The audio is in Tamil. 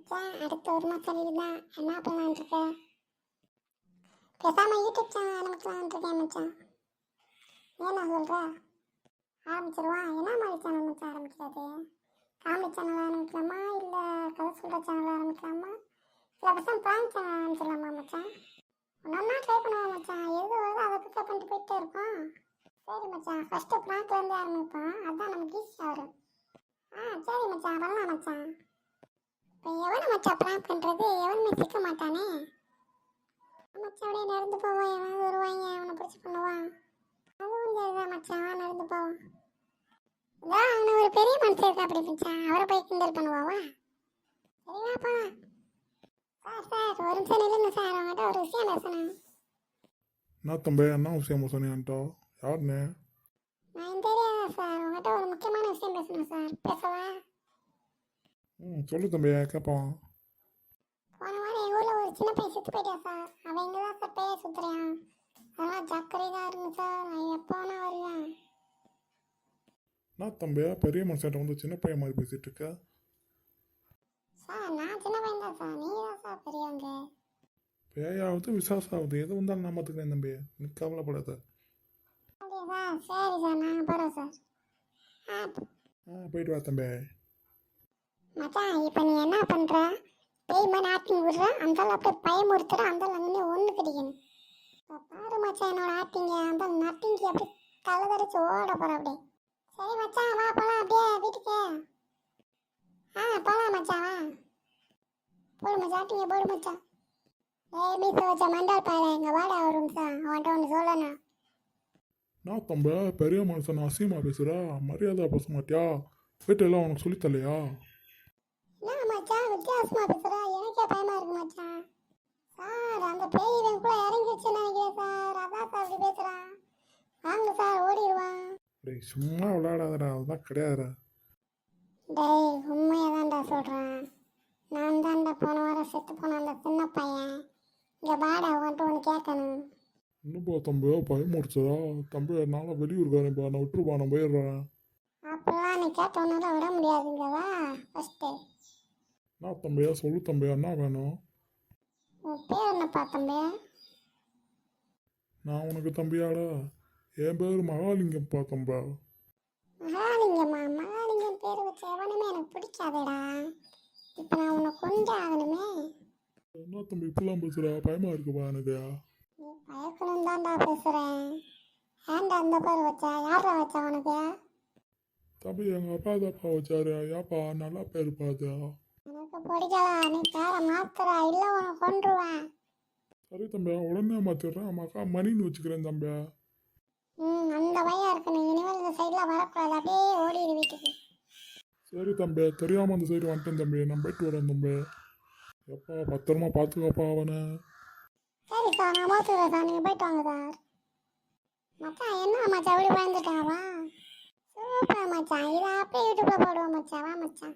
மச்சான் அடுத்த ஒரு மாதம் லீவு தான். என்ன பண்ணலான்னு இருக்க? பேசாமல் யூடியூப் சேனல் ஆரம்பிக்கலான்னு இருக்கேன் மச்சான். ஏன்னா சொல்கிற? ஆரம்பிச்சிருவான். என்ன மாதிரி சேனல் மச்சான் ஆரம்பிக்கிறது? காமெடி சேனல் ஆரம்பிக்கலாமா, இல்லை கதை சொல்கிற சேனல் ஆரம்பிக்கலாமா, இல்லை பசங்க ப்ராங்க் சேனல் ஆரம்பிச்சிடலாமா மச்சான்? ஒன்றா ட்ரை பண்ணுவோம் மச்சான். எது வருதோ அதை பிக்கப் பண்ணிட்டு போயிட்டே இருக்கோம். சரி மச்சான், ஃபஸ்ட்டு ப்ராங்க்லேருந்து ஆரம்பிப்போம். அதுதான் நமக்கு ஈஸியாக வரும். சரி மச்சான், வரலாம் மச்சான். இப்போ எவனை மச்சான் ப்ராங்க் பண்ணுறது? எவனுமே சிக்க மாட்டானே மச்சான். அப்படியே நடந்து போவான், எவனாவது வருவாங்க, அவனை பிடிச்சி பண்ணுவான். அதுவும் சரிதான் மச்சான், நடந்து போவான். இதான் அவனை ஒரு பெரிய மனுஷன் இருக்கா அப்படி மச்சான், அவரை போய் கிண்டல் பண்ணுவாவா? சரிவா போலாம். சார் ஒரு நிமிஷம் நில்லுங்க சார், அவங்ககிட்ட ஒரு விஷயம் பேசணும். என்ன தம்பி, என்ன விஷயம் சொன்னியான்ட்டா? யாருன்னு? நான் தெரியாதா சார், உங்கள்கிட்ட ஒரு முக்கியமான விஷயம் பேசணும் சார். பேசவா? சொல்லு தம்பி, கேட்பான். போன வாரம் எங்கள் ஊரில் ஒரு சின்ன பையன் சுற்றி போயிட்டா சார். அவன் இங்கே தான் சார் பேய சுற்றுறான். அதெல்லாம் ஜாக்கிரதை தான் இருங்க சார். அவன் எப்போ வேணா வருவேன். என்ன தம்பி, பெரிய மனுஷன் வந்து சின்ன பையன் மாதிரி பேசிட்டு இருக்க? சார் நான் சின்ன பையன் தான் சார், நீங்கள் தான் சார் பெரியவங்க. பேயாவது விசாசாவது எது வந்தாலும் நான் பார்த்துக்கிறேன் தம்பி, நீ கவலைப்படாத. அப்படியா சார்? சரி சார், நாங்கள் போகிறோம் சார். போயிட்டு வா தம்பி. மச்சான், இப்போ நீ என்ன பண்ணுற? பேய் மாதிரி ஆக்டிங் விடுற, அந்தாலும் அப்படியே பயமுறுத்துற, அந்தாலும் அங்கே ஒன்று கிடைக்கணும். இப்போ பாரு மச்சான் என்னோட ஆக்டிங்க, அந்த நட்டிங்கி அப்படி கலதரிச்சு ஓட போகிற அப்படியே. சரி மச்சான், வா போகலாம் அப்படியே வீட்டுக்கு. போகலாம் மச்சான், வா. போடு மச்சான், ஆக்டிங்க போடு மச்சான். மீச வச்ச மண்டால் பாரு, எங்கள் வாடா வரும் சார், அவன்கிட்ட ஒன்று சொல்லணும். நான் தம்பி, பெரிய மனுஷன் அசியமா பேசுகிறா, மரியாதை பேச மாட்டியா? வீட்டெல்லாம் உனக்கு சொல்லித்தலையா? என்ன மச்சான் வித்தியாசமாக பேசுகிறா? எனக்கே பயமாக இருக்கு மச்சான். சார் அந்த பேய் இவன் கூட இறங்கிடுச்சுன்னு நினைக்கிறேன் சார், அதான் சார் அப்படி பேசுகிறான். வாங்க சார், ஓடிடுவான். டேய் சும்மா விளையாடாதடா, அதுதான் கிடையாதுடா. டேய் உண்மையாக தான்டா சொல்கிறேன். நான் தான்டா போன வாரம் செத்து போன அந்த சின்ன பையன். இங்கே பாடா வந்துட்டு ஒன்று கேட்கணும். இன்னும்பா தம்பி, பயமுடிச்சதா தம்பி? என்னால் வெளியூருக்காரன்பா, நான் விட்டுருப்பா, நான் போயிடுறேன். அப்பெல்லாம் நீ கேட்டவனால விட முடியாதுங்கவா ஃபஸ்ட்டு. என்ன தம்பியா, சொல்லு தம்பியா, என்ன வேணும்? உன் பேர் என்னப்பா தம்பி? நான் உனக்கு தம்பியாடா? என் பேர் மகாலிங்கம்ப்பா தம்பா. மகாலிங்கம்மா? மகாலிங்கம் பேர் வச்ச எவனுமே எனக்கு பிடிக்காதேடா. இப்போ நான் உன்னை கொண்டு ஆகணுமே. என்ன தம்பி இப்பெல்லாம் பேசுகிறா? பயமாக இருக்குப்பா எனக்கு. நீ பயக்கணும் தான்டா பேசுகிறேன். ஏன்டா அந்த பேர் வச்சா? யாரா வச்சா உனக்கு? தம்பி எங்கள் அப்பா தாப்பா வச்சாரு. ஏப்பா நல்லா பேருப்பா அது. எனக்கு பிடிக்கல. நீ பேரை மாத்துறா, இல்லை உன்னை கொன்றுவேன். சரி தம்பியா, உடனே மாற்றிடுறேன். மக்கா மணின்னு வச்சுக்கிறேன் தம்பியா. அந்த பையன் இருக்கு. நீ இனிமேல் இந்த சைடில் வரக்கூடாது, அப்படியே ஓடிடு வீட்டுக்கு. சரி தம்பி, தெரியாமல் அந்த சைடு வந்துட்டேன் தம்பி, நான் போயிட்டு வரேன் தம்பி. எப்பா பத்திரமா பார்த்துக்கப்பா அவனை. சரி சார், நான் பார்த்துக்கிறேன் சார், நீங்கள் போயிட்டு வாங்க சார். மச்சான் என்ன மச்சான் இப்படி பயந்துட்டாவா? சூப்பர் மச்சான், இதை அப்படியே யூடியூப்ல போடுவோம் மச்சான். வா மச்சான்.